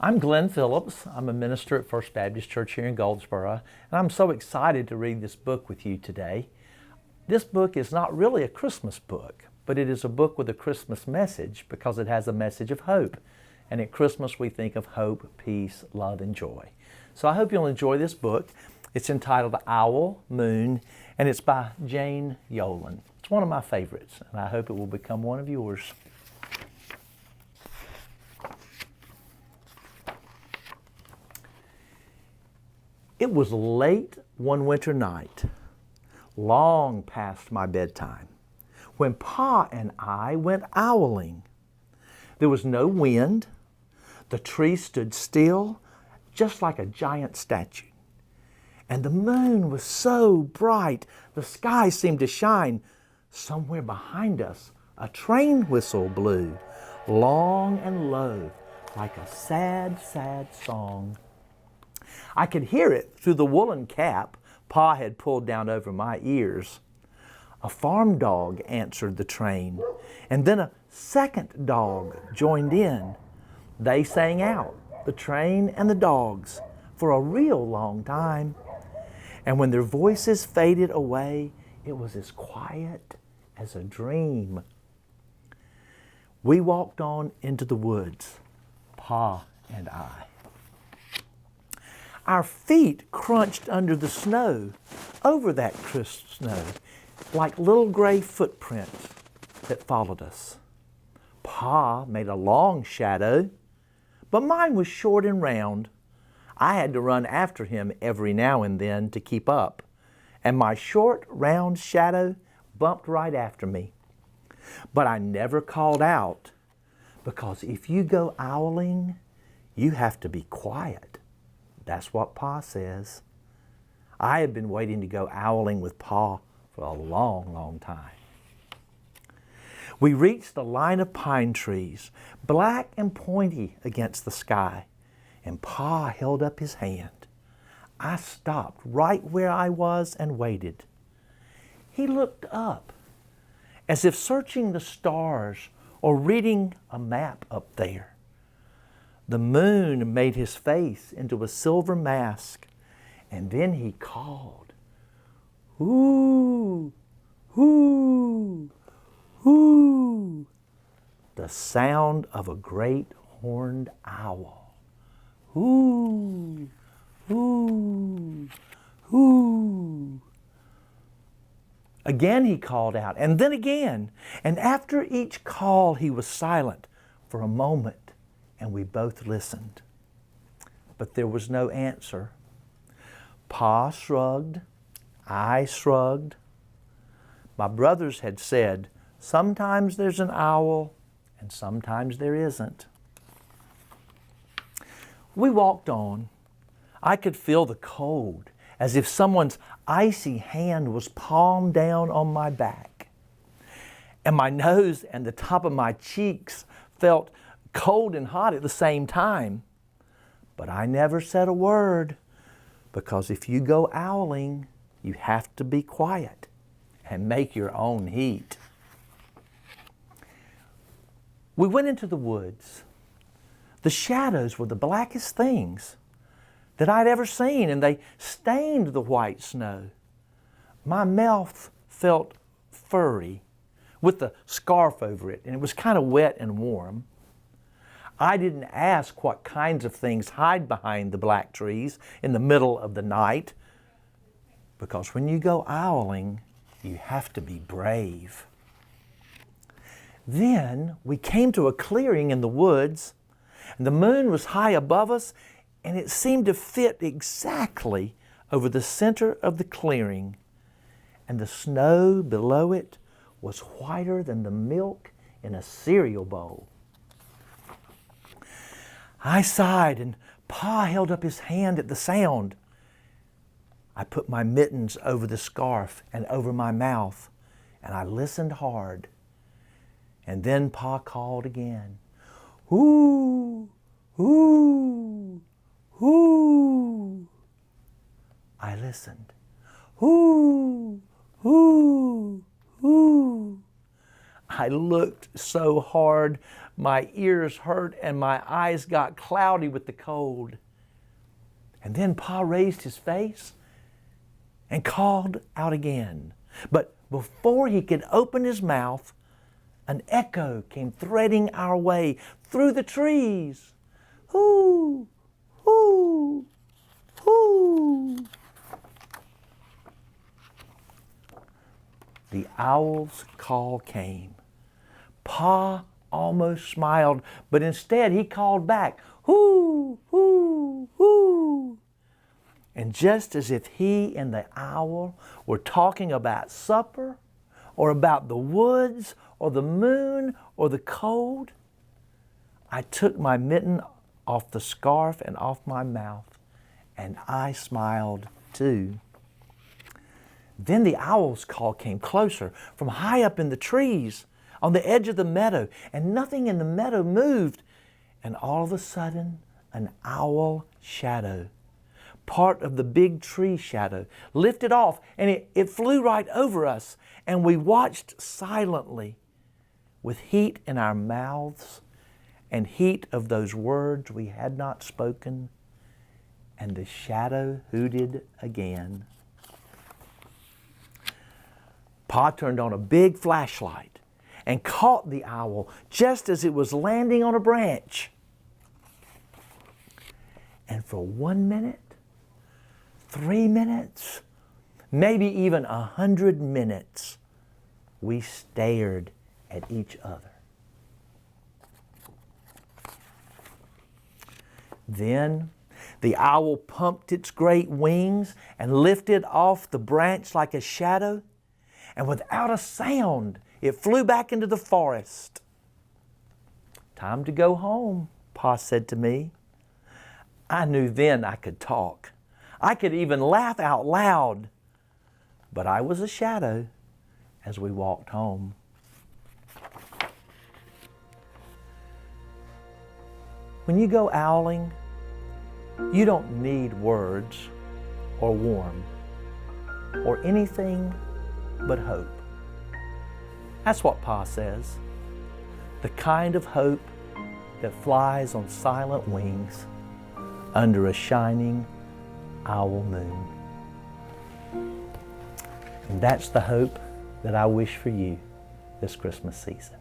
I'm Glenn Phillips. I'm a minister at First Baptist Church here in Goldsboro, and I'm so excited to read this book with you today. This book is not really a Christmas book, but it is a book with a Christmas message because it has a message of hope. And at Christmas we think of hope, peace, love, and joy. So I hope you'll enjoy this book. It's entitled Owl, Moon, and it's by Jane Yolen. It's one of my favorites, and I hope it will become one of yours. It was late one winter night, long past my bedtime, when Pa and I went owling. There was no wind. The tree stood still, just like a giant statue. And the moon was so bright, the sky seemed to shine. Somewhere behind us, a train whistle blew, long and low, like a sad, sad song. I could hear it through the woolen cap Pa had pulled down over my ears. A farm dog answered the train, and then a second dog joined in. They sang out, the train and the dogs, for a real long time. And when their voices faded away, it was as quiet as a dream. We walked on into the woods, Pa and I. Our feet crunched under the snow, over that crisp snow, like little gray footprints that followed us. Pa made a long shadow, but mine was short and round. I had to run after him every now and then to keep up, and my short, round shadow bumped right after me. But I never called out, because if you go owling, you have to be quiet. That's what Pa says. I have been waiting to go owling with Pa for a long, long time. We reached the line of pine trees, black and pointy against the sky, and Pa held up his hand. I stopped right where I was and waited. He looked up, as if searching the stars or reading a map up there. The moon made his face into a silver mask, and then he called, "Hoo, hoo, hoo," the sound of a great horned owl. Hoo, hoo, hoo. Again he called out, and then again, and after each call he was silent for a moment. And we both listened. But there was no answer. Pa shrugged. I shrugged. My brothers had said, sometimes there's an owl and sometimes there isn't. We walked on. I could feel the cold, as if someone's icy hand was palmed down on my back. And my nose and the top of my cheeks felt cold and hot at the same time. But I never said a word, because if you go owling, you have to be quiet and make your own heat. We went into the woods. The shadows were the blackest things that I'd ever seen, and they stained the white snow. My mouth felt furry with the scarf over it, and it was kind of wet and warm. I didn't ask what kinds of things hide behind the black trees in the middle of the night, because when you go owling, you have to be brave. Then we came to a clearing in the woods, and the moon was high above us, and it seemed to fit exactly over the center of the clearing, and the snow below it was whiter than the milk in a cereal bowl. I sighed, and Pa held up his hand at the sound. I put my mittens over the scarf and over my mouth, and I listened hard. And then Pa called again. "Hoo, hoo, hoo." I listened. "Hoo, hoo, hoo." I looked so hard, my ears hurt and my eyes got cloudy with the cold. And then Pa raised his face and called out again. But before he could open his mouth, an echo came threading our way through the trees. Hoo, hoo, hoo. The owl's call came. Pa almost smiled, but instead he called back, hoo, hoo, hoo. And just as if he and the owl were talking about supper, or about the woods, or the moon, or the cold, I took my mitten off the scarf and off my mouth, and I smiled too. Then the owl's call came closer from high up in the trees on the edge of the meadow, and nothing in the meadow moved. And all of a sudden, an owl shadow, part of the big tree shadow, lifted off, and it flew right over us. And we watched silently with heat in our mouths and heat of those words we had not spoken. And the shadow hooted again. Pa turned on a big flashlight and caught the owl just as it was landing on a branch. And for 1 minute, 3 minutes, maybe even 100 minutes, we stared at each other. Then the owl pumped its great wings and lifted off the branch like a shadow, and without a sound, it flew back into the forest. "Time to go home," Pa said to me. I knew then I could talk. I could even laugh out loud. But I was a shadow as we walked home. When you go owling, you don't need words or warm or anything but hope. That's what Pa says. The kind of hope that flies on silent wings under a shining owl moon. And that's the hope that I wish for you this Christmas season.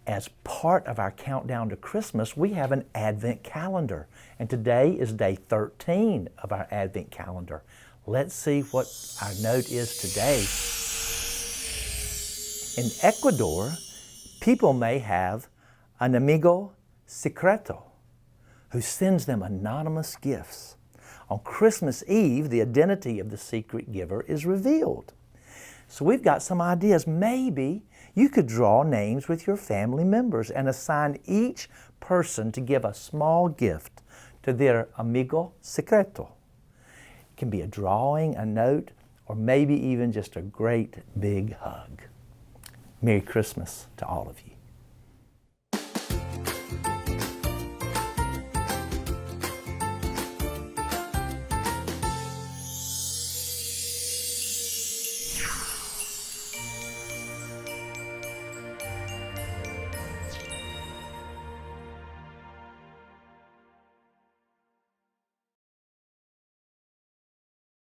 As part of our countdown to Christmas, we have an Advent calendar. And today is day 13 of our Advent calendar. Let's see what our note is today. In Ecuador, people may have an amigo secreto who sends them anonymous gifts. On Christmas Eve, the identity of the secret giver is revealed. So we've got some ideas. Maybe you could draw names with your family members and assign each person to give a small gift to their amigo secreto. It can be a drawing, a note, or maybe even just a great big hug. Merry Christmas to all of you.